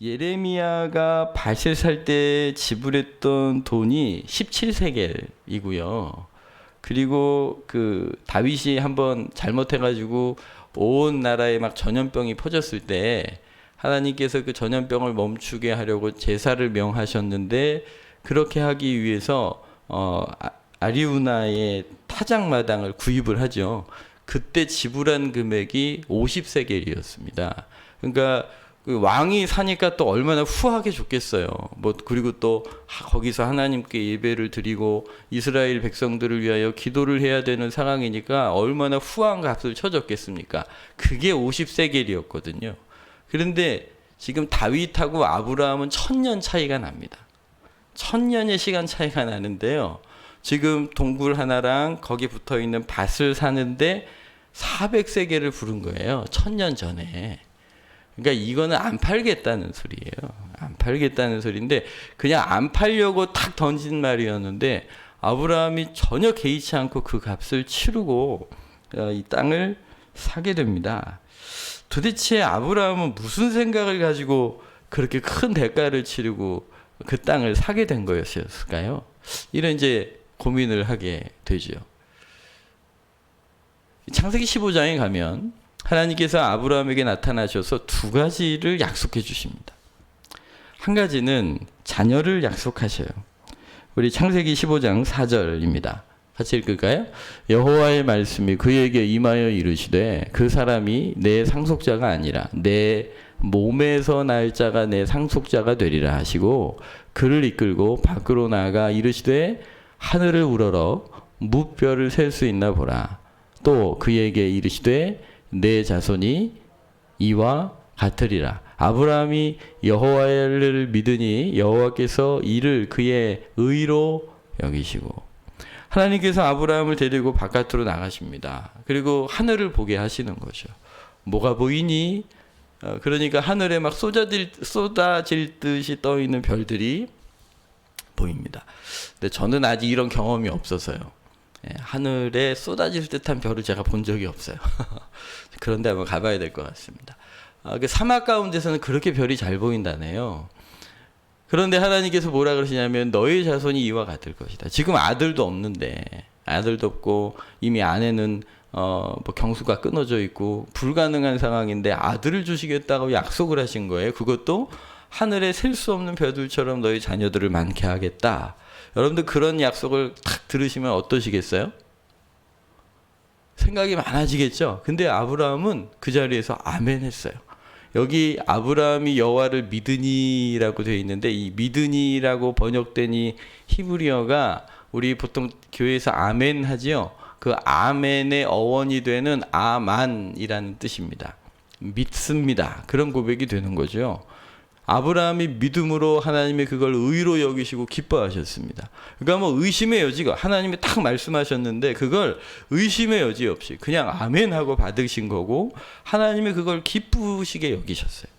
예레미야가 밭을 살 때 지불했던 돈이 17세겔이고요. 그리고 그 다윗이 한번 잘못해가지고 온 나라에 막 전염병이 퍼졌을 때 하나님께서 그 전염병을 멈추게 하려고 제사를 명하셨는데, 그렇게 하기 위해서 아리우나의 타작마당을 구입을 하죠. 그때 지불한 금액이 50세겔이었습니다. 그러니까 그 왕이 사니까 또 얼마나 후하게 좋겠어요. 뭐 그리고 또 거기서 하나님께 예배를 드리고 이스라엘 백성들을 위하여 기도를 해야 되는 상황이니까 얼마나 후한 값을 쳐줬겠습니까? 그게 50세겔이었거든요. 그런데 지금 다윗하고 아브라함은 1000년 차이가 납니다. 1000년의 시간 차이가 나는데요. 지금 동굴 하나랑 거기 붙어 있는 밭을 사는데 400세겔을 부른 거예요. 1000년 전에. 그러니까 이거는 안 팔겠다는 소리예요. 안 팔겠다는 소리인데, 그냥 안 팔려고 탁 던진 말이었는데 아브라함이 전혀 개의치 않고 그 값을 치르고 이 땅을 사게 됩니다. 도대체 아브라함은 무슨 생각을 가지고 그렇게 큰 대가를 치르고 그 땅을 사게 된 거였을까요? 이런 이제 고민을 하게 되죠. 창세기 15장에 가면 하나님께서 아브라함에게 나타나셔서 두 가지를 약속해 주십니다. 한 가지는 자녀를 약속하셔요. 우리 창세기 15장 4절입니다. 같이 읽을까요? 여호와의 말씀이 그에게 임하여 이르시되 그 사람이 내 상속자가 아니라 내 몸에서 날 자가 내 상속자가 되리라 하시고, 그를 이끌고 밖으로 나아가 이르시되 하늘을 우러러 무뼈를 셀 수 있나 보라. 또 그에게 이르시되 내 자손이 이와 같으리라. 아브라함이 여호와를 믿으니 여호와께서 이를 그의 의로 여기시고, 하나님께서 아브라함을 데리고 바깥으로 나가십니다. 그리고 하늘을 보게 하시는 거죠. 뭐가 보이니? 그러니까 하늘에 막 쏟아질 듯이 떠 있는 별들이 보입니다. 근데 저는 아직 이런 경험이 없어서요. 하늘에 쏟아질 듯한 별을 제가 본 적이 없어요. 그런데 한번 가봐야 될 것 같습니다. 그 사막 가운데서는 그렇게 별이 잘 보인다네요. 그런데 하나님께서 뭐라 그러시냐면 너희 자손이 이와 같을 것이다. 지금 아들도 없는데, 아들도 없고 이미 아내는 뭐 경수가 끊어져 있고 불가능한 상황인데 아들을 주시겠다고 약속을 하신 거예요. 그것도 하늘에 셀 수 없는 별들처럼 너희 자녀들을 많게 하겠다. 여러분들 그런 약속을 탁 들으시면 어떠시겠어요? 생각이 많아지겠죠? 근데 아브라함은 그 자리에서 아멘 했어요. 여기 아브라함이 여호와를 믿으니라고 되어 있는데, 이 믿으니라고 번역된 이 히브리어가 우리 보통 교회에서 아멘 하지요. 그 아멘의 어원이 되는 아만이라는 뜻입니다. 믿습니다. 그런 고백이 되는 거죠. 아브라함이 믿음으로 하나님이 그걸 의로 여기시고 기뻐하셨습니다. 그러니까 뭐 의심의 여지가, 하나님이 딱 말씀하셨는데 그걸 의심의 여지 없이 그냥 아멘하고 받으신 거고, 하나님이 그걸 기쁘시게 여기셨어요.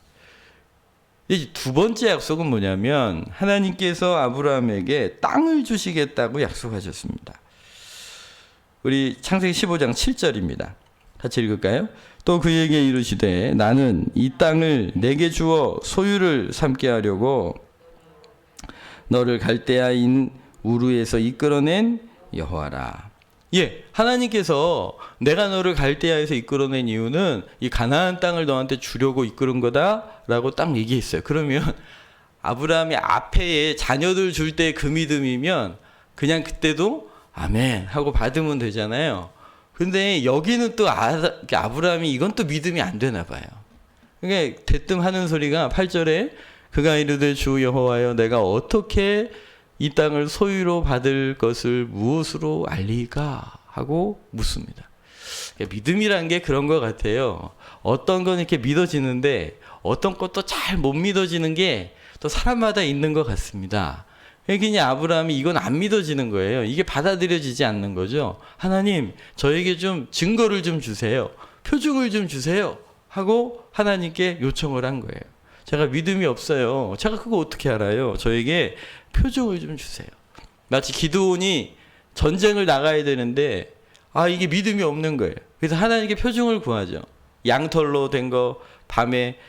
이제 두 번째 약속은 뭐냐면 하나님께서 아브라함에게 땅을 주시겠다고 약속하셨습니다. 우리 창세기 15장 7절입니다. 같이 읽을까요? 또 그에게 이르시되 나는 이 땅을 내게 주어 소유를 삼게 하려고 너를 갈대아인 우르에서 이끌어낸 여호와라. 예, 하나님께서 내가 너를 갈대아에서 이끌어낸 이유는 이 가나안 땅을 너한테 주려고 이끌은 거다라고 딱 얘기했어요. 그러면 아브라함이 앞에 자녀들 줄 때 그 믿음이면 그냥 그때도 아멘 하고 받으면 되잖아요. 근데 여기는 또 아브라함이 이건 또 믿음이 안 되나 봐요. 그러니까 대뜸 하는 소리가 8절에 그가 이르되 주 여호와여 내가 어떻게 이 땅을 소유로 받을 것을 무엇으로 알리까 하고 묻습니다. 그러니까 믿음이란 게 그런 것 같아요. 어떤 건 이렇게 믿어지는데 어떤 것도 잘 못 믿어지는 게 또 사람마다 있는 것 같습니다. 그러니까 아브라함이 이건 안 믿어지는 거예요. 이게 받아들여지지 않는 거죠. 하나님, 저에게 좀 증거를 좀 주세요. 표징을 좀 주세요. 하고 하나님께 요청을 한 거예요. 제가 믿음이 없어요. 제가 그거 어떻게 알아요? 저에게 표징을 좀 주세요. 마치 기드온이 전쟁을 나가야 되는데 이게 믿음이 없는 거예요. 그래서 하나님께 표징을 구하죠. 양털로 된 거 밤에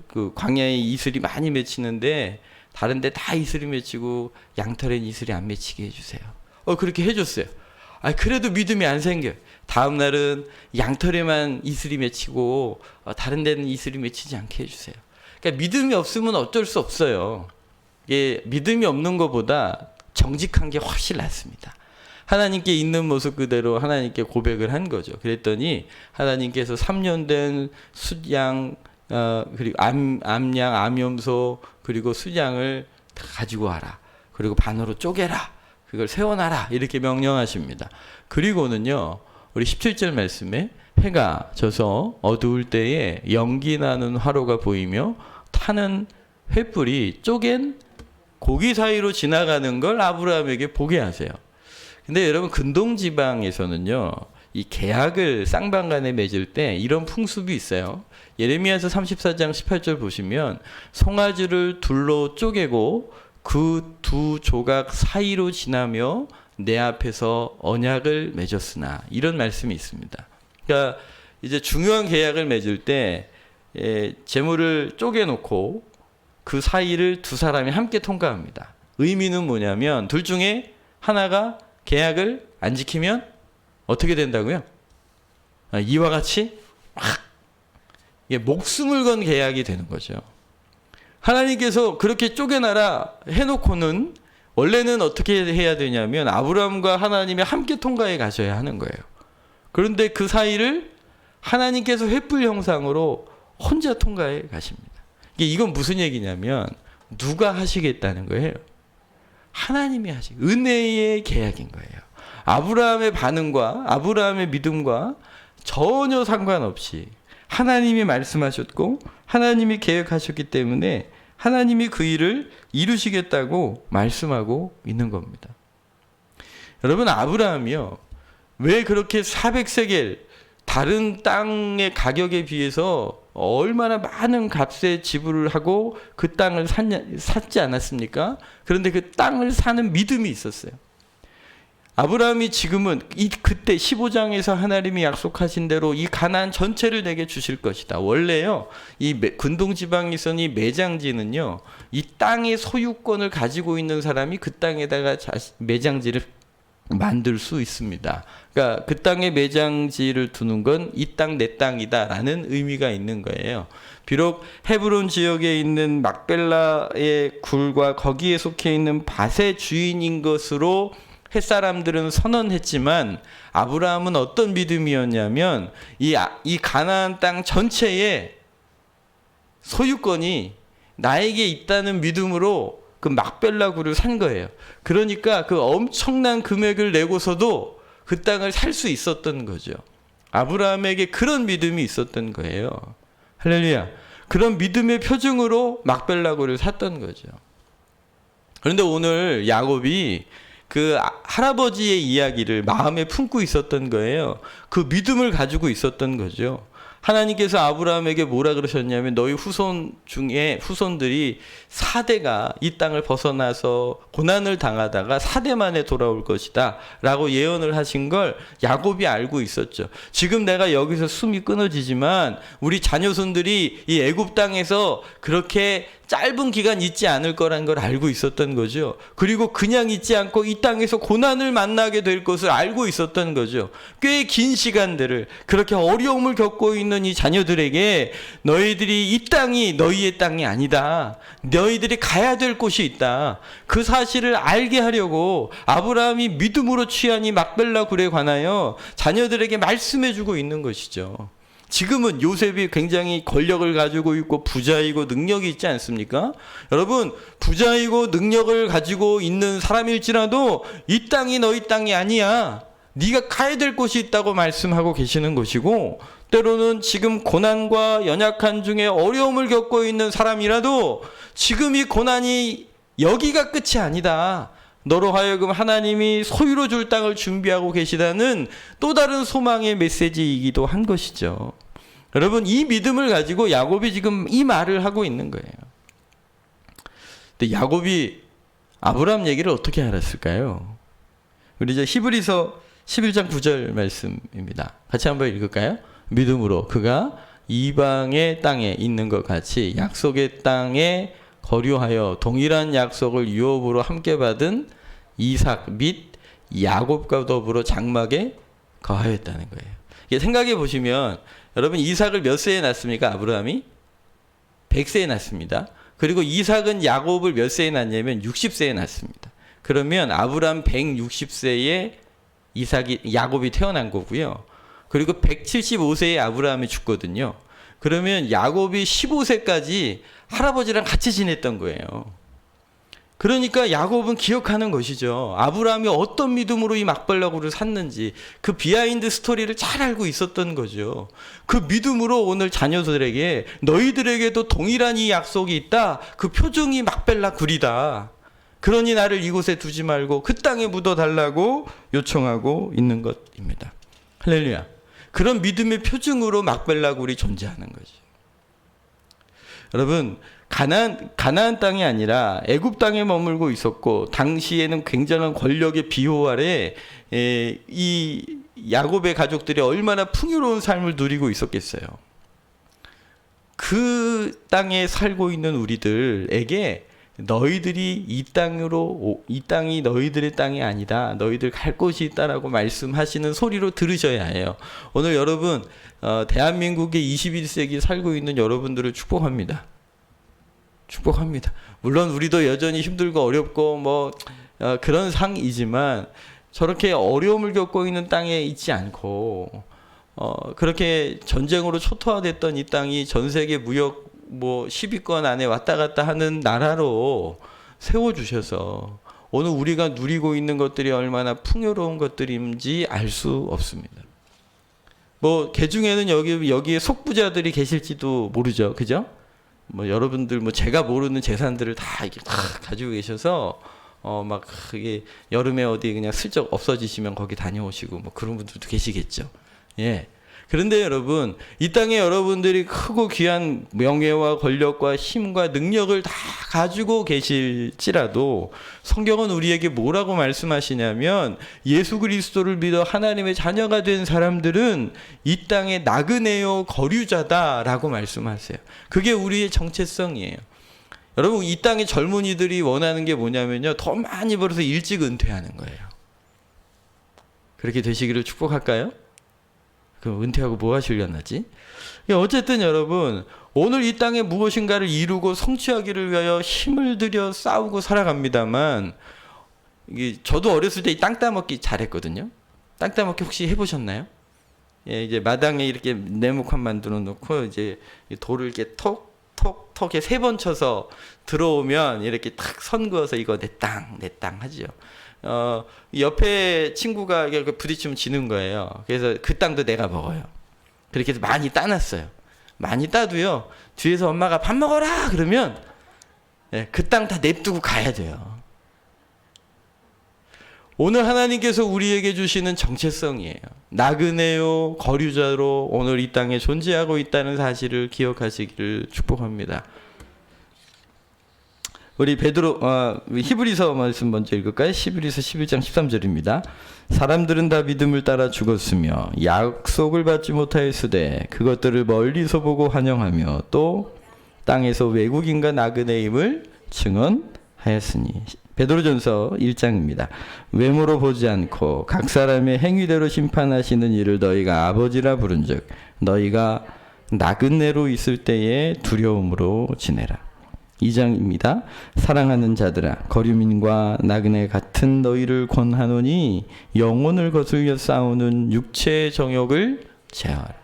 그 광야에 이슬이 많이 맺히는데 다른 데 다 이슬이 맺히고 양털엔 이슬이 안 맺히게 해주세요. 그렇게 해줬어요. 그래도 믿음이 안 생겨요. 다음 날은 양털에만 이슬이 맺히고 다른 데는 이슬이 맺히지 않게 해주세요. 그러니까 믿음이 없으면 어쩔 수 없어요. 이게 믿음이 없는 것보다 정직한 게 훨씬 낫습니다. 하나님께 있는 모습 그대로 하나님께 고백을 한 거죠. 그랬더니 하나님께서 3년 된 숫양 그리고 암양, 암염소 그리고 숫양을 다 가지고 와라. 그리고 반으로 쪼개라. 그걸 세워놔라. 이렇게 명령하십니다. 그리고는요. 우리 17절 말씀에 해가 져서 어두울 때에 연기 나는 화로가 보이며 타는 횃불이 쪼갠 고기 사이로 지나가는 걸 아브라함에게 보게 하세요. 근데 여러분 근동 지방에서는요. 이 계약을 쌍방간에 맺을 때 이런 풍습이 있어요. 예레미야서 34장 18절 보시면 송아지를 둘로 쪼개고 그 두 조각 사이로 지나며 내 앞에서 언약을 맺었으나 이런 말씀이 있습니다. 그러니까 이제 중요한 계약을 맺을 때 재물을 쪼개놓고 그 사이를 두 사람이 함께 통과합니다. 의미는 뭐냐면 둘 중에 하나가 계약을 안 지키면 어떻게 된다고요? 이와 같이 이게 목숨을 건 계약이 되는 거죠. 하나님께서 그렇게 쪼개놔라 해놓고는 원래는 어떻게 해야 되냐면 아브라함과 하나님이 함께 통과해 가셔야 하는 거예요. 그런데 그 사이를 하나님께서 횃불 형상으로 혼자 통과해 가십니다. 이건 무슨 얘기냐면 누가 하시겠다는 거예요? 하나님이 은혜의 계약인 거예요. 아브라함의 반응과 아브라함의 믿음과 전혀 상관없이 하나님이 말씀하셨고 하나님이 계획하셨기 때문에 하나님이 그 일을 이루시겠다고 말씀하고 있는 겁니다. 여러분 아브라함이요. 왜 그렇게 400세겔 다른 땅의 가격에 비해서 얼마나 많은 값에 지불을 하고 그 땅을 샀지 않았습니까? 그런데 그 땅을 사는 믿음이 있었어요. 아브라함이 지금은 그때 15장에서 하나님이 약속하신 대로 이 가나안 전체를 내게 주실 것이다. 원래요, 이 근동 지방에서는 이 매장지는요, 이 땅의 소유권을 가지고 있는 사람이 그 땅에다가 매장지를 만들 수 있습니다. 그러니까 그 땅에 매장지를 두는 건 이 땅 내 땅이다라는 의미가 있는 거예요. 비록 헤브론 지역에 있는 막벨라의 굴과 거기에 속해 있는 밭의 주인인 것으로 햇사람들은 선언했지만 아브라함은 어떤 믿음이었냐면 이 가나안 땅 전체의 소유권이 나에게 있다는 믿음으로 그 막벨라 굴을 산 거예요. 그러니까 그 엄청난 금액을 내고서도 그 땅을 살 수 있었던 거죠. 아브라함에게 그런 믿음이 있었던 거예요. 할렐루야. 그런 믿음의 표징으로 막벨라 굴을 샀던 거죠. 그런데 오늘 야곱이 그 할아버지의 이야기를 마음에 품고 있었던 거예요. 그 믿음을 가지고 있었던 거죠. 하나님께서 아브라함에게 뭐라 그러셨냐면 너희 후손 중에 후손들이 4대가 이 땅을 벗어나서 고난을 당하다가 4대 만에 돌아올 것이다 라고 예언을 하신 걸 야곱이 알고 있었죠. 지금 내가 여기서 숨이 끊어지지만 우리 자녀손들이 이 애굽 땅에서 그렇게 짧은 기간 있지 않을 거란 걸 알고 있었던 거죠. 그리고 그냥 있지 않고 이 땅에서 고난을 만나게 될 것을 알고 있었던 거죠. 꽤 긴 시간들을 그렇게 어려움을 겪고 있는 이 자녀들에게 너희들이 이 땅이 너희의 땅이 아니다. 너희들이 가야 될 곳이 있다. 그 사실을 알게 하려고 아브라함이 믿음으로 취한 이 막벨라 굴에 관하여 자녀들에게 말씀해주고 있는 것이죠. 지금은 요셉이 굉장히 권력을 가지고 있고 부자이고 능력이 있지 않습니까? 여러분, 부자이고 능력을 가지고 있는 사람일지라도 이 땅이 너희 땅이 아니야. 네가 가야 될 곳이 있다고 말씀하고 계시는 것이고, 때로는 지금 고난과 연약한 중에 어려움을 겪고 있는 사람이라도 지금 이 고난이 여기가 끝이 아니다. 너로 하여금 하나님이 소유로 줄 땅을 준비하고 계시다는 또 다른 소망의 메시지이기도 한 것이죠. 여러분, 이 믿음을 가지고 야곱이 지금 이 말을 하고 있는 거예요. 근데 야곱이 아브라함 얘기를 어떻게 알았을까요? 우리 이제 히브리서 11장 9절 말씀입니다. 같이 한번 읽을까요? 믿음으로 그가 이방의 땅에 있는 것 같이 약속의 땅에 거류하여 동일한 약속을 유업으로 함께 받은 이삭 및 야곱과 더불어 장막에 거하였다는 거예요. 이게 생각해 보시면 여러분 이삭을 몇 세에 낳습니까? 아브라함이 100세에 낳습니다. 그리고 이삭은 야곱을 몇 세에 낳냐면 60세에 낳습니다. 그러면 아브라함 160세에 야곱이 태어난 거고요. 그리고 175세에 아브라함이 죽거든요. 그러면 야곱이 15세까지 할아버지랑 같이 지냈던 거예요. 그러니까 야곱은 기억하는 것이죠. 아브라함이 어떤 믿음으로 이 막발라고를 샀는지 그 비하인드 스토리를 잘 알고 있었던 거죠. 그 믿음으로 오늘 자녀들에게 너희들에게도 동일한 이 약속이 있다. 그 표징이 막벨라 굴이다. 그러니 나를 이곳에 두지 말고 그 땅에 묻어달라고 요청하고 있는 것입니다. 할렐루야. 그런 믿음의 표징으로 막벨라 굴이 존재하는 거죠. 여러분 가나안 땅이 아니라 애굽 땅에 머물고 있었고 당시에는 굉장한 권력의 비호 아래 이 야곱의 가족들이 얼마나 풍요로운 삶을 누리고 있었겠어요. 그 땅에 살고 있는 우리들에게 너희들이 이 땅이 너희들의 땅이 아니다. 너희들 갈 곳이 있다라고 말씀하시는 소리로 들으셔야 해요. 오늘 여러분 대한민국의 21세기 살고 있는 여러분들을 축복합니다. 축복합니다. 물론 우리도 여전히 힘들고 어렵고 그런 상이지만 저렇게 어려움을 겪고 있는 땅에 있지 않고 그렇게 전쟁으로 초토화됐던 이 땅이 전 세계 무역 10위권 안에 왔다 갔다 하는 나라로 세워주셔서 오늘 우리가 누리고 있는 것들이 얼마나 풍요로운 것들인지 알 수 없습니다. 개중에는 여기에 속부자들이 계실지도 모르죠. 그죠? 여러분들 제가 모르는 재산들을 다 가지고 계셔서 그게 여름에 어디 그냥 슬쩍 없어지시면 거기 다녀오시고 그런 분들도 계시겠죠. 예. 그런데 여러분 이 땅에 여러분들이 크고 귀한 명예와 권력과 힘과 능력을 다 가지고 계실지라도 성경은 우리에게 뭐라고 말씀하시냐면 예수 그리스도를 믿어 하나님의 자녀가 된 사람들은 이 땅의 나그네요 거류자다라고 말씀하세요. 그게 우리의 정체성이에요. 여러분 이 땅의 젊은이들이 원하는 게 뭐냐면요, 더 많이 벌어서 일찍 은퇴하는 거예요. 그렇게 되시기를 축복할까요? 그럼 은퇴하고 뭐 하시려나지? 어쨌든 여러분 오늘 이 땅에 무엇인가를 이루고 성취하기를 위하여 힘을 들여 싸우고 살아갑니다만 저도 어렸을 때 땅 따먹기 잘했거든요. 땅 따먹기 혹시 해보셨나요? 예, 이제 마당에 이렇게 네모칸 만들어 놓고 이제 돌을 이렇게 톡톡톡에 3번 쳐서 들어오면 이렇게 탁 선 그어서 이거 내 땅 하죠. 옆에 친구가 이렇게 부딪히면 지는 거예요. 그래서 그 땅도 내가 먹어요. 그렇게 해서 많이 따놨어요. 많이 따도요, 뒤에서 엄마가 밥 먹어라 그러면 그 땅 다 냅두고 가야 돼요. 오늘 하나님께서 우리에게 주시는 정체성이에요. 나그네요 거류자로 오늘 이 땅에 존재하고 있다는 사실을 기억하시기를 축복합니다. 우리 히브리서 말씀 먼저 읽을까요? 히브리서 11장 13절입니다. 사람들은 다 믿음을 따라 죽었으며 약속을 받지 못하였으되 그것들을 멀리서 보고 환영하며 또 땅에서 외국인과 나그네임을 증언하였으니. 베드로전서 1장입니다. 외모로 보지 않고 각 사람의 행위대로 심판하시는 이를 너희가 아버지라 부른즉 너희가 나그네로 있을 때에 두려움으로 지내라. 2장입니다. 사랑하는 자들아 거류민과 나그네 같은 너희를 권하노니 영혼을 거슬려 싸우는 육체의 정욕을 제어하라.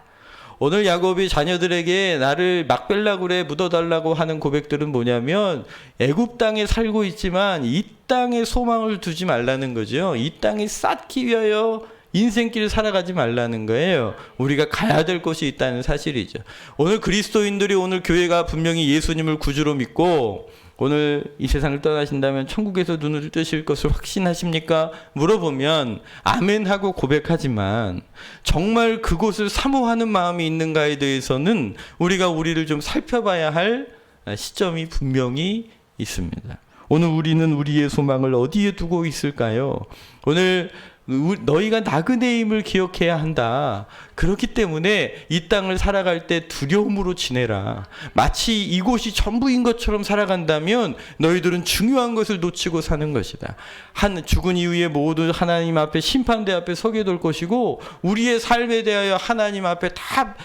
오늘 야곱이 자녀들에게 나를 막벨라굴에 묻어달라고 하는 고백들은 뭐냐면 애굽 땅에 살고 있지만 이 땅에 소망을 두지 말라는 거죠. 이 땅에 쌓기 위하여 인생길을 살아가지 말라는 거예요. 우리가 가야 될 곳이 있다는 사실이죠. 오늘 그리스도인들이 오늘 교회가 분명히 예수님을 구주로 믿고 오늘 이 세상을 떠나신다면 천국에서 눈을 뜨실 것을 확신하십니까? 물어보면 아멘하고 고백하지만 정말 그곳을 사모하는 마음이 있는가에 대해서는 우리가 우리를 좀 살펴봐야 할 시점이 분명히 있습니다. 오늘 우리는 우리의 소망을 어디에 두고 있을까요? 오늘 너희가 나그네임을 기억해야 한다. 그렇기 때문에 이 땅을 살아갈 때 두려움으로 지내라. 마치 이곳이 전부인 것처럼 살아간다면 너희들은 중요한 것을 놓치고 사는 것이다. 죽은 이후에 모두 하나님 앞에 심판대 앞에 서게 될 것이고 우리의 삶에 대하여 하나님 앞에 다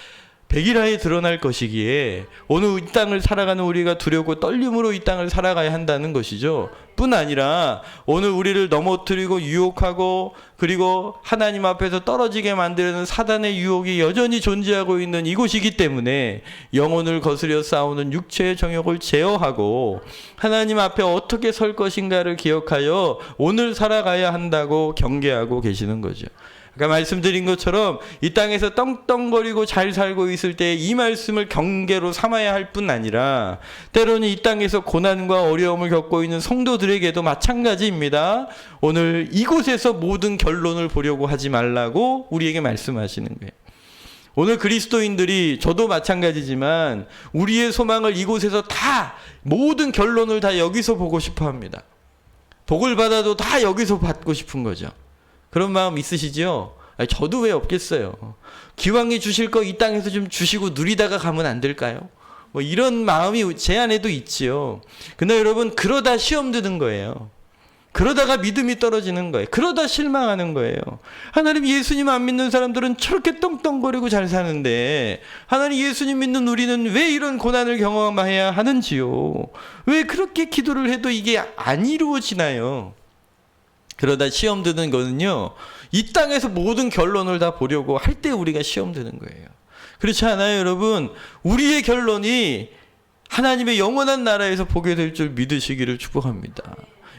백일하에 드러날 것이기에 오늘 이 땅을 살아가는 우리가 두렵고 떨림으로 이 땅을 살아가야 한다는 것이죠. 뿐 아니라 오늘 우리를 넘어뜨리고 유혹하고 그리고 하나님 앞에서 떨어지게 만드는 사단의 유혹이 여전히 존재하고 있는 이곳이기 때문에 영혼을 거스려 싸우는 육체의 정욕을 제어하고 하나님 앞에 어떻게 설 것인가를 기억하여 오늘 살아가야 한다고 경계하고 계시는 거죠. 그러니까 말씀드린 것처럼 이 땅에서 떵떵거리고 잘 살고 있을 때 이 말씀을 경계로 삼아야 할 뿐 아니라 때로는 이 땅에서 고난과 어려움을 겪고 있는 성도들에게도 마찬가지입니다. 오늘 이곳에서 모든 결론을 보려고 하지 말라고 우리에게 말씀하시는 거예요. 오늘 그리스도인들이 저도 마찬가지지만 우리의 소망을 이곳에서 다 모든 결론을 다 여기서 보고 싶어 합니다. 복을 받아도 다 여기서 받고 싶은 거죠. 그런 마음 있으시죠? 저도 왜 없겠어요. 기왕이 주실 거 이 땅에서 좀 주시고 누리다가 가면 안 될까요? 뭐 이런 마음이 제 안에도 있지요. 근데 여러분 그러다 시험 드는 거예요. 그러다가 믿음이 떨어지는 거예요. 그러다 실망하는 거예요. 하나님 예수님 안 믿는 사람들은 저렇게 떵떵거리고 잘 사는데 하나님 예수님 믿는 우리는 왜 이런 고난을 경험해야 하는지요? 왜 그렇게 기도를 해도 이게 안 이루어지나요? 그러다 시험 드는 거는요, 이 땅에서 모든 결론을 다 보려고 할 때 우리가 시험 드는 거예요. 그렇지 않아요, 여러분? 우리의 결론이 하나님의 영원한 나라에서 보게 될 줄 믿으시기를 축복합니다.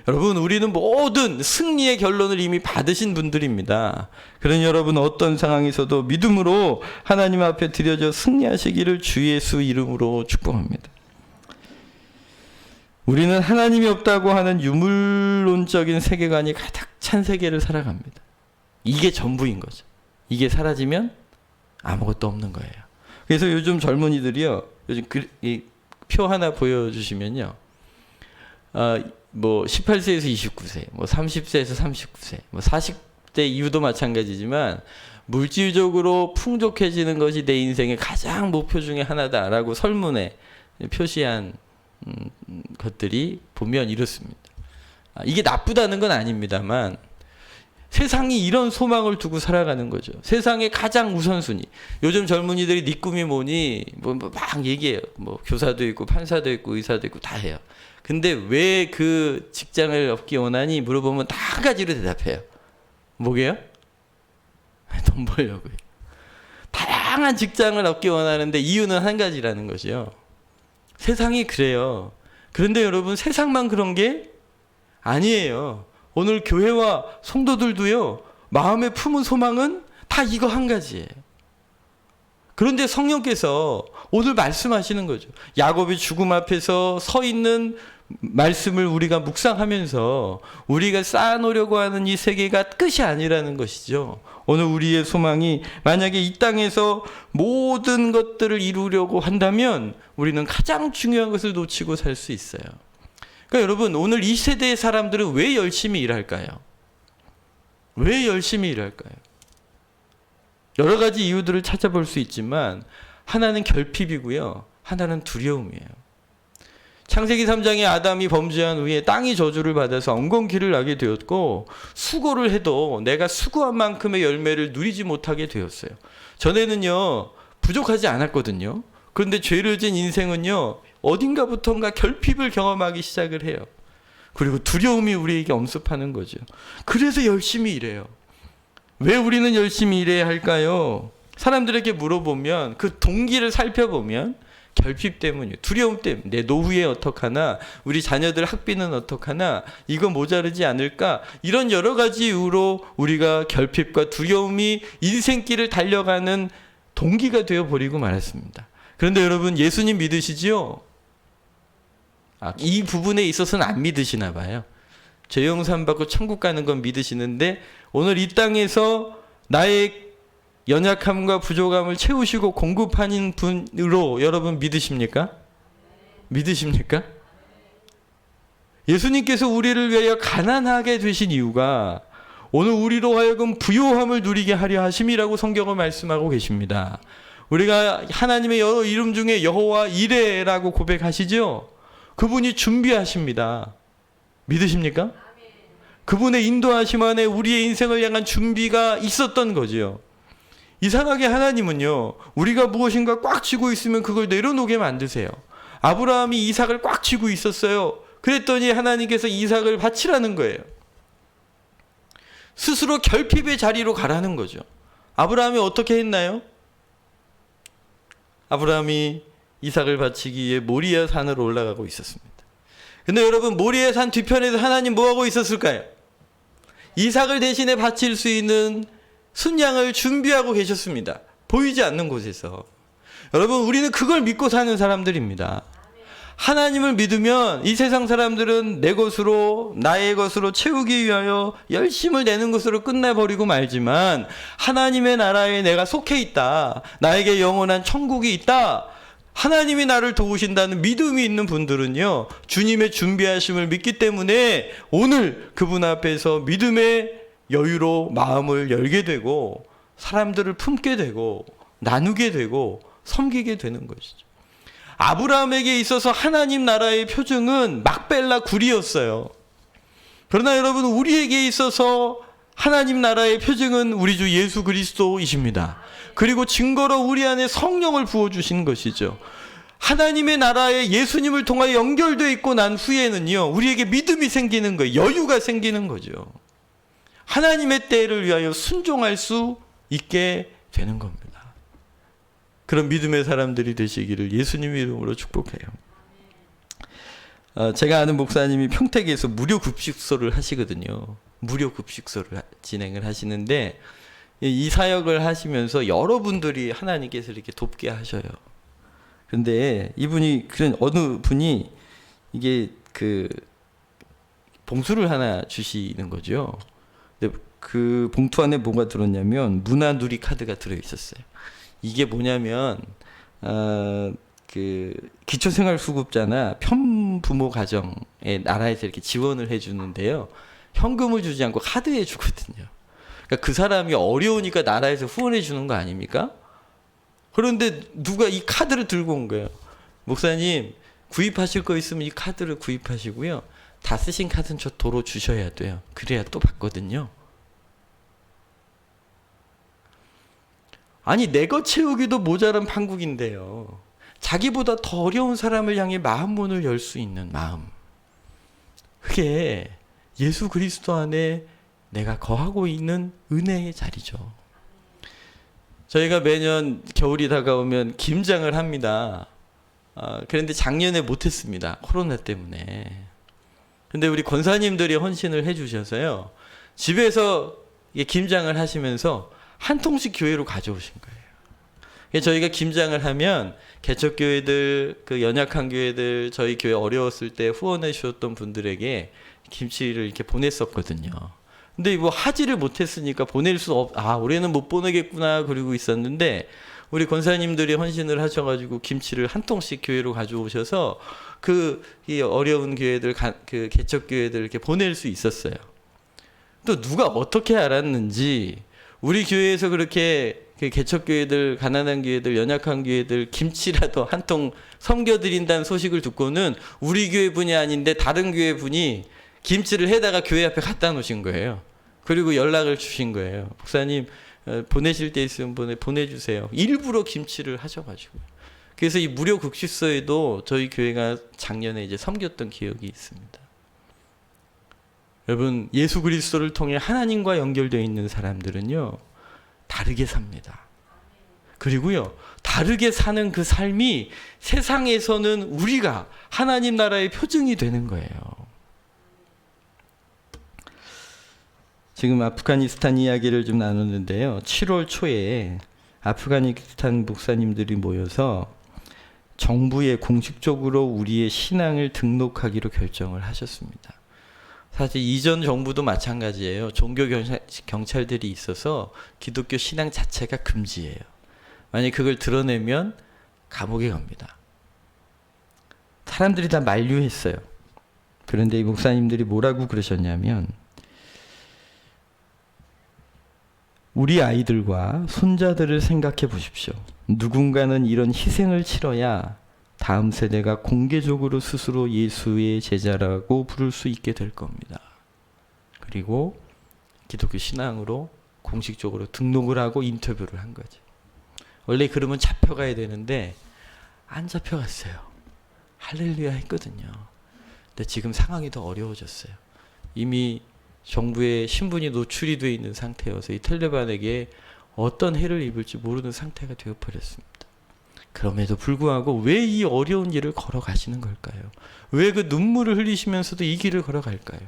여러분, 우리는 모든 승리의 결론을 이미 받으신 분들입니다. 그러니 여러분 어떤 상황에서도 믿음으로 하나님 앞에 드려져 승리하시기를 주 예수 이름으로 축복합니다. 우리는 하나님이 없다고 하는 유물론적인 세계관이 가득 찬 세계를 살아갑니다. 이게 전부인 거죠. 이게 사라지면 아무것도 없는 거예요. 그래서 요즘 젊은이들이요, 요즘 이 표 하나 보여주시면요, 뭐 18세에서 29세, 뭐 30세에서 39세, 뭐 40대 이후도 마찬가지지만 물질적으로 풍족해지는 것이 내 인생의 가장 목표 중에 하나다라고 설문에 표시한 것들이 보면 이렇습니다. 이게 나쁘다는 건 아닙니다만 세상이 이런 소망을 두고 살아가는 거죠. 세상의 가장 우선순위. 요즘 젊은이들이 네 꿈이 뭐니? 뭐 막 얘기해요. 뭐 교사도 있고 판사도 있고 의사도 있고 다 해요. 근데 왜 그 직장을 얻기 원하니? 물어보면 다 한 가지로 대답해요. 뭐게요? 돈 벌려고요. 다양한 직장을 얻기 원하는데 이유는 한 가지라는 것이요. 세상이 그래요. 그런데 여러분 세상만 그런 게 아니에요. 오늘 교회와 성도들도요, 마음에 품은 소망은 다 이거 한 가지예요. 그런데 성령께서 오늘 말씀하시는 거죠. 야곱이 죽음 앞에서 서 있는 말씀을 우리가 묵상하면서 우리가 쌓아놓으려고 하는 이 세계가 끝이 아니라는 것이죠. 오늘 우리의 소망이 만약에 이 땅에서 모든 것들을 이루려고 한다면 우리는 가장 중요한 것을 놓치고 살 수 있어요. 그러니까 여러분 오늘 이 세대의 사람들은 왜 열심히 일할까요? 왜 열심히 일할까요? 여러 가지 이유들을 찾아볼 수 있지만 하나는 결핍이고요, 하나는 두려움이에요. 창세기 3장에 아담이 범죄한 후에 땅이 저주를 받아서 엉겅퀴를 나게 되었고 수고를 해도 내가 수고한 만큼의 열매를 누리지 못하게 되었어요. 전에는요 부족하지 않았거든요. 그런데 죄를 진 인생은요 어딘가부터인가 결핍을 경험하기 시작을 해요. 그리고 두려움이 우리에게 엄습하는 거죠. 그래서 열심히 일해요. 왜 우리는 열심히 일해야 할까요? 사람들에게 물어보면 그 동기를 살펴보면 결핍 때문이에요. 두려움 때문에. 내 노후에 어떡하나, 우리 자녀들 학비는 어떡하나, 이거 모자르지 않을까, 이런 여러 가지 이유로 우리가 결핍과 두려움이 인생길을 달려가는 동기가 되어버리고 말았습니다. 그런데 여러분 예수님 믿으시지요? 이 부분에 있어서는 안 믿으시나 봐요. 죄 용서함 받고 천국 가는 건 믿으시는데 오늘 이 땅에서 나의 연약함과 부족함을 채우시고 공급하는 분으로 여러분 믿으십니까? 믿으십니까? 예수님께서 우리를 위하여 가난하게 되신 이유가 오늘 우리로 하여금 부요함을 누리게 하려 하심이라고 성경은 말씀하고 계십니다. 우리가 하나님의 여러 이름 중에 여호와 이레라고 고백하시죠? 그분이 준비하십니다. 믿으십니까? 그분의 인도하심 안에 우리의 인생을 향한 준비가 있었던 거지요. 이상하게 하나님은요, 우리가 무엇인가 꽉 쥐고 있으면 그걸 내려놓게 만드세요. 아브라함이 이삭을 꽉 쥐고 있었어요. 그랬더니 하나님께서 이삭을 바치라는 거예요. 스스로 결핍의 자리로 가라는 거죠. 아브라함이 어떻게 했나요? 아브라함이 이삭을 바치기 위해 모리아 산으로 올라가고 있었습니다. 근데 여러분, 모리아 산 뒤편에서 하나님 뭐하고 있었을까요? 이삭을 대신에 바칠 수 있는 순양을 준비하고 계셨습니다. 보이지 않는 곳에서. 여러분, 우리는 그걸 믿고 사는 사람들입니다. 하나님을 믿으면 이 세상 사람들은 내 것으로, 나의 것으로 채우기 위하여 열심을 내는 것으로 끝나버리고 말지만, 하나님의 나라에 내가 속해 있다, 나에게 영원한 천국이 있다, 하나님이 나를 도우신다는 믿음이 있는 분들은요, 주님의 준비하심을 믿기 때문에 오늘 그분 앞에서 믿음의 여유로 마음을 열게 되고 사람들을 품게 되고 나누게 되고 섬기게 되는 것이죠. 아브라함에게 있어서 하나님 나라의 표징은 막벨라 굴이었어요. 그러나 여러분, 우리에게 있어서 하나님 나라의 표징은 우리 주 예수 그리스도이십니다. 그리고 증거로 우리 안에 성령을 부어주신 것이죠. 하나님의 나라에 예수님을 통하여 연결되어 있고 난 후에는요, 우리에게 믿음이 생기는 거예요. 여유가 생기는 거죠. 하나님의 때를 위하여 순종할 수 있게 되는 겁니다. 그런 믿음의 사람들이 되시기를 예수님 이름으로 축복해요. 제가 아는 목사님이 평택에서 무료 급식소를 하시거든요. 무료 급식소를 진행을 하시는데, 이 사역을 하시면서 여러분들이 하나님께서 이렇게 돕게 하셔요. 근데 이분이, 그런 어느 분이 이게 봉투를 하나 주시는 거죠. 근데 그 봉투 안에 뭐가 들었냐면 문화누리 카드가 들어 있었어요. 이게 뭐냐면 기초생활수급자나 편부모 가정에 나라에서 이렇게 지원을 해주는데요, 현금을 주지 않고 카드에 주거든요. 그러니까 그 사람이 어려우니까 나라에서 후원해 주는 거 아닙니까? 그런데 누가 이 카드를 들고 온 거예요. 목사님, 구입하실 거 있으면 이 카드를 구입하시고요, 다 쓰신 카드는 저 도로 주셔야 돼요. 그래야 또 받거든요. 아니, 내 것 채우기도 모자란 판국인데요, 자기보다 더 어려운 사람을 향해 마음 문을 열 수 있는 마음, 그게 예수 그리스도 안에 내가 거하고 있는 은혜의 자리죠. 저희가 매년 겨울이 다가오면 김장을 합니다. 그런데 작년에 못했습니다. 코로나 때문에. 근데 우리 권사님들이 헌신을 해주셔서요, 집에서 김장을 하시면서 한 통씩 교회로 가져오신 거예요. 저희가 김장을 하면 개척교회들, 그 연약한 교회들, 저희 교회 어려웠을 때 후원해 주셨던 분들에게 김치를 이렇게 보냈었거든요. 근데 뭐 하지를 못했으니까 보낼 수 올해는 못 보내겠구나 그러고 있었는데, 우리 권사님들이 헌신을 하셔가지고 김치를 한 통씩 교회로 가져오셔서 이 어려운 교회들, 그 개척교회들 이렇게 보낼 수 있었어요. 또 누가 어떻게 알았는지 우리 교회에서 그렇게 개척교회들, 가난한 교회들, 연약한 교회들 김치라도 한 통 섬겨드린다는 소식을 듣고는 우리 교회 분이 아닌데 다른 교회 분이 김치를 해다가 교회 앞에 갖다 놓으신 거예요. 그리고 연락을 주신 거예요. 목사님, 보내실 때 있으면 보내주세요. 일부러 김치를 하셔가지고. 그래서 이 무료 급식소에도 저희 교회가 작년에 이제 섬겼던 기억이 있습니다. 여러분, 예수 그리스도를 통해 하나님과 연결되어 있는 사람들은요, 다르게 삽니다. 그리고요, 다르게 사는 그 삶이 세상에서는 우리가 하나님 나라의 표징이 되는 거예요. 지금 아프가니스탄 이야기를 좀 나눴는데요, 7월 초에 아프가니스탄 목사님들이 모여서 정부에 공식적으로 우리의 신앙을 등록하기로 결정을 하셨습니다. 사실 이전 정부도 마찬가지예요. 종교 경찰들이 있어서 기독교 신앙 자체가 금지예요. 만약 그걸 드러내면 감옥에 갑니다. 사람들이 다 만류했어요. 그런데 이 목사님들이 뭐라고 그러셨냐면, 우리 아이들과 손자들을 생각해 보십시오. 누군가는 이런 희생을 치러야 다음 세대가 공개적으로 스스로 예수의 제자라고 부를 수 있게 될 겁니다. 그리고 기독교 신앙으로 공식적으로 등록을 하고 인터뷰를 한 거죠. 원래 그러면 잡혀가야 되는데 안 잡혀갔어요. 할렐루야 했거든요. 근데 지금 상황이 더 어려워졌어요. 이미 정부의 신분이 노출이 되어 있는 상태여서 이 텔레반에게 어떤 해를 입을지 모르는 상태가 되어버렸습니다. 그럼에도 불구하고 왜 이 어려운 일을 걸어가시는 걸까요? 왜 그 눈물을 흘리시면서도 이 길을 걸어갈까요?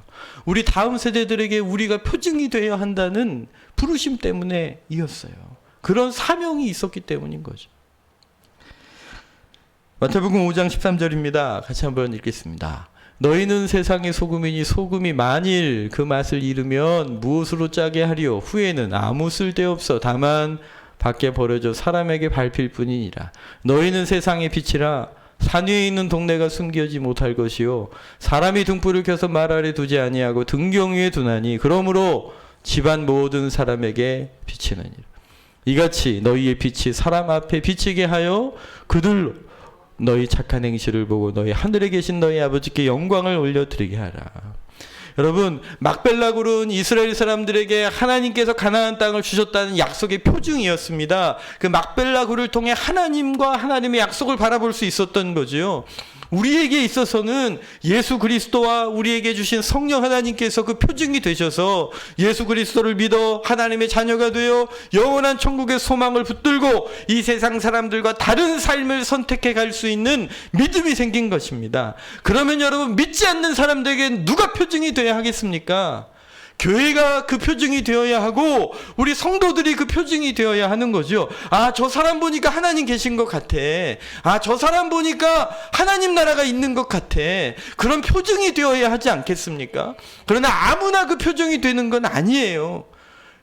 우리 다음 세대들에게 우리가 표징이 되어야 한다는 부르심 때문에 이었어요. 그런 사명이 있었기 때문인 거죠. 마태복음 5장 13절입니다. 같이 한번 읽겠습니다. 너희는 세상의 소금이니 소금이 만일 그 맛을 잃으면 무엇으로 짜게 하리요? 후에는 아무 쓸데없어 다만 밖에 버려져 사람에게 밟힐 뿐이니라. 너희는 세상의 빛이라. 산 위에 있는 동네가 숨기지 못할 것이요 사람이 등불을 켜서 말 아래 두지 아니하고 등경 위에 두나니 그러므로 집안 모든 사람에게 비치느니라. 이같이 너희의 빛이 사람 앞에 비치게 하여 그들 너희 착한 행실을 보고 너희 하늘에 계신 너희 아버지께 영광을 올려드리게 하라. 여러분, 막벨라굴은 이스라엘 사람들에게 하나님께서 가나안 땅을 주셨다는 약속의 표징이었습니다. 그 막벨라굴을 통해 하나님과 하나님의 약속을 바라볼 수 있었던 거지요. 우리에게 있어서는 예수 그리스도와 우리에게 주신 성령 하나님께서 그 표징이 되셔서 예수 그리스도를 믿어 하나님의 자녀가 되어 영원한 천국의 소망을 붙들고 이 세상 사람들과 다른 삶을 선택해 갈 수 있는 믿음이 생긴 것입니다. 그러면 여러분, 믿지 않는 사람들에게 누가 표징이 되어야 하겠습니까? 교회가 그 표징이 되어야 하고 우리 성도들이 그 표징이 되어야 하는 거죠. 아, 저 사람 보니까 하나님 계신 것 같아. 아, 저 사람 보니까 하나님 나라가 있는 것 같아. 그런 표징이 되어야 하지 않겠습니까? 그러나 아무나 그 표징이 되는 건 아니에요.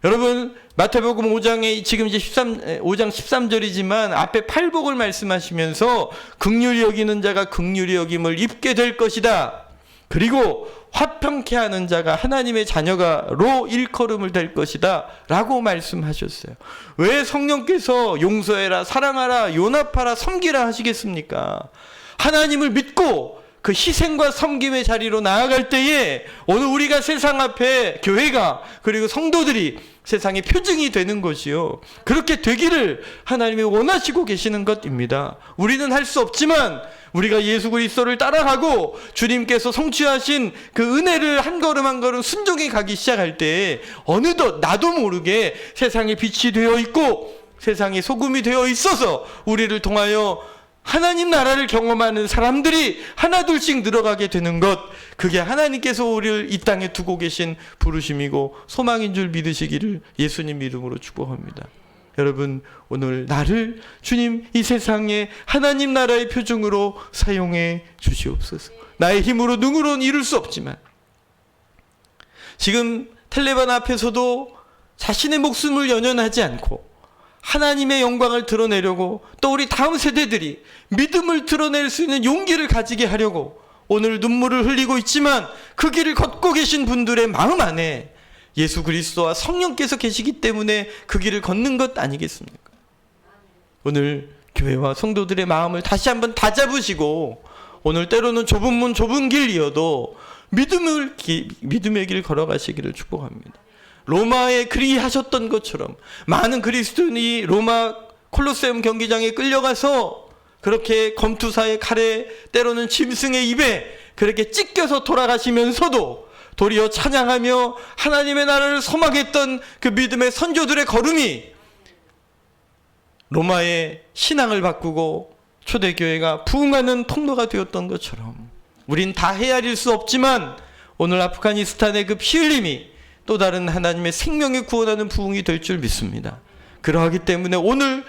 여러분, 마태복음 5장에 지금 이제 5장 13절이지만 앞에 팔복을 말씀하시면서 긍휼히 여기는 자가 긍휼히 여김을 입게 될 것이다. 그리고 화평케 하는 자가 하나님의 자녀가로 일컬음을 될 것이다 라고 말씀하셨어요. 왜 성령께서 용서해라, 사랑하라, 용납하라, 섬기라 하시겠습니까? 하나님을 믿고 그 희생과 섬김의 자리로 나아갈 때에 오늘 우리가 세상 앞에 교회가 그리고 성도들이 세상의 표징이 되는 것이요, 그렇게 되기를 하나님이 원하시고 계시는 것입니다. 우리는 할 수 없지만 우리가 예수 그리스도를 따라가고 주님께서 성취하신 그 은혜를 한 걸음 한 걸음 순종해 가기 시작할 때 어느덧 나도 모르게 세상에 빛이 되어 있고 세상에 소금이 되어 있어서 우리를 통하여 하나님 나라를 경험하는 사람들이 하나둘씩 늘어가게 되는 것, 그게 하나님께서 우리를 이 땅에 두고 계신 부르심이고 소망인 줄 믿으시기를 예수님 이름으로 축복합니다. 여러분, 오늘 나를 주님 이 세상에 하나님 나라의 표징으로 사용해 주시옵소서. 나의 힘으로 능으로는 이룰 수 없지만 지금 텔레반 앞에서도 자신의 목숨을 연연하지 않고 하나님의 영광을 드러내려고, 또 우리 다음 세대들이 믿음을 드러낼 수 있는 용기를 가지게 하려고 오늘 눈물을 흘리고 있지만 그 길을 걷고 계신 분들의 마음 안에 예수 그리스도와 성령께서 계시기 때문에 그 길을 걷는 것 아니겠습니까? 오늘 교회와 성도들의 마음을 다시 한번 다잡으시고 오늘 때로는 좁은 문 좁은 길이어도 믿음의 길 걸어가시기를 축복합니다. 로마에 그리하셨던 것처럼 많은 그리스도인이 로마 콜로세움 경기장에 끌려가서 그렇게 검투사의 칼에 때로는 짐승의 입에 그렇게 찢겨서 돌아가시면서도 도리어 찬양하며 하나님의 나라를 소망했던 그 믿음의 선조들의 걸음이 로마의 신앙을 바꾸고 초대교회가 부흥하는 통로가 되었던 것처럼 우린 다 헤아릴 수 없지만 오늘 아프가니스탄의 그 피 흘림이 또 다른 하나님의 생명을 구원하는 부흥이 될 줄 믿습니다. 그러하기 때문에 오늘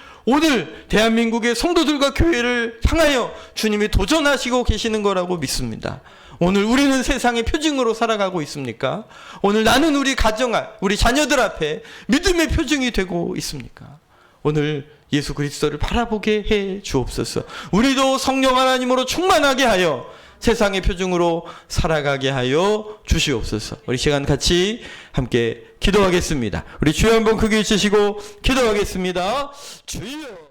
대한민국의 성도들과 교회를 향하여 주님이 도전하시고 계시는 거라고 믿습니다. 오늘 우리는 세상의 표징으로 살아가고 있습니까? 오늘 나는 우리 가정, 우리 자녀들 앞에 믿음의 표징이 되고 있습니까? 오늘 예수 그리스도를 바라보게 해 주옵소서. 우리도 성령 하나님으로 충만하게 하여 세상의 표징으로 살아가게 하여 주시옵소서. 우리 시간 같이 함께 기도하겠습니다. 우리 주여 한번 크게 외치시고 기도하겠습니다. 주여.